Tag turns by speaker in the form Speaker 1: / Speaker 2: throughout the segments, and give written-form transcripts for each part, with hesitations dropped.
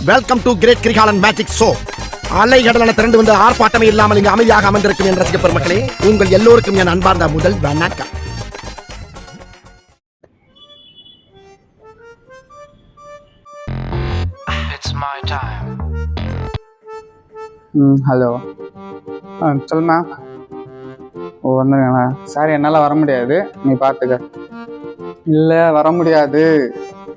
Speaker 1: Welcome to great Kirikalan magic show. அலைகடலான திரண்டு வந்து ஆர்ப்பாட்டமே இல்லாமல் இங்கு அமைதியாக அமர்ந்திருக்கும் என் ரசிக பெருமக்களே, உங்கள் எல்லோருக்கும் என் அன்பார்ந்த முதல் வணக்கம்.
Speaker 2: ஹலோ சொல்லுமா. ஓ வந்துருங்களா? சாரி, என்னால் வர முடியாது, நீ பார்த்துக்க. இல்லை வர முடியாது,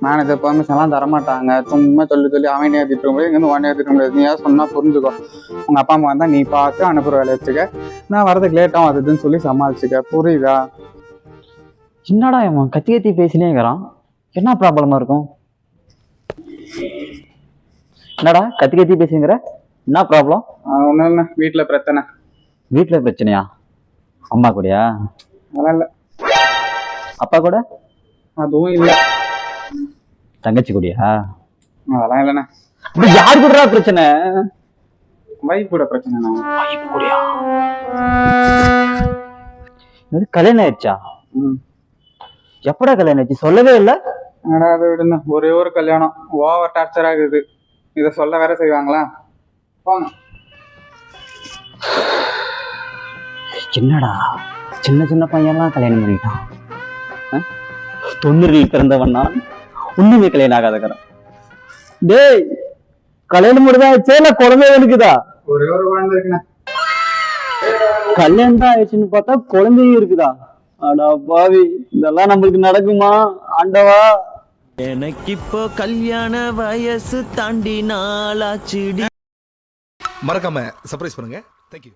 Speaker 2: மேனேஜர் பெர்மிஷன்லாம் தரமாட்டாங்க. சும்மா சொல்லி அவனே ஏற்றிட்டு முடியாது, இங்கேருந்து உடனே ஏற்றிக்க முடியாது. நீ ஏதாவது சொன்னால் புரிஞ்சுக்கோ. உங்கள் அப்பா அம்மா வந்தால் நீ பார்த்து அனுப்புகிற வேலை வச்சுக்க. நான் வரதுக்கு லேட்டாகும் அதுன்னு சொல்லி சமாளிச்சுக்க, புரியுதா?
Speaker 3: என்னடா இவன் கத்தி கத்தி பேசினே இருக்கிறான்? என்ன ப்ராப்ளமா இருக்கும்? என்னடா கத்தி கத்தி பேசுங்கிற? என்ன ப்ராப்ளம்?
Speaker 2: ஒன்றும் இல்லை, வீட்டில் பிரச்சனை.
Speaker 3: வீட்டில் பிரச்சனையா? அம்மா கூடயா?
Speaker 2: அதெல்லாம் இல்லை.
Speaker 3: அப்பா கூட?
Speaker 2: அதுவும் இல்லை.
Speaker 3: தங்கச்சி கூடயா?
Speaker 2: அதெல்லாம் இல்லைண்ணா.
Speaker 3: யாரு கூடடா பிரச்சனை?
Speaker 2: வைஃப் கூட பிரச்சனை.
Speaker 3: வைஃப் கூடயா? இது கல்யாணம் ஆயிடுச்சா? எப்படா கல்யாணம் ஆயிடுச்சு? சொல்லவே இல்லை.
Speaker 2: அதை விடுங்க, ஒரே ஒரு கல்யாணம் ஓவர் டார்ச்சர் ஆகுது. இதை சொல்ல வேற செய்வாங்களா? போங்க.
Speaker 3: என்னடா சின்ன சின்ன பையன்லாம் கல்யாணம் பண்ணிட்டான்? 90 பிறந்தவன் நான், ஒண்ணுமே கல்யாணம் ஆகாதக்கிறேன். டேய், கல்யாணம் மட்டும்தான் சேல குழந்தை இருக்குதா?
Speaker 2: ஒரே ஒரு குழந்தை இருக்குண்ணா.
Speaker 3: கல்யாணம் தான் ஆயிடுச்சுன்னு பார்த்தா குழந்தையும் இருக்குதா? அடா பாவி, இதெல்லாம் நம்மளுக்கு நடக்குமா ஆண்டவா?
Speaker 4: எனக்கு இப்போ கல்யாண வயசு தாண்டி நாளாச்சுடி.
Speaker 1: மறக்காம சர்ப்ரைஸ் பண்ணுங்க. தேங்க்யூ.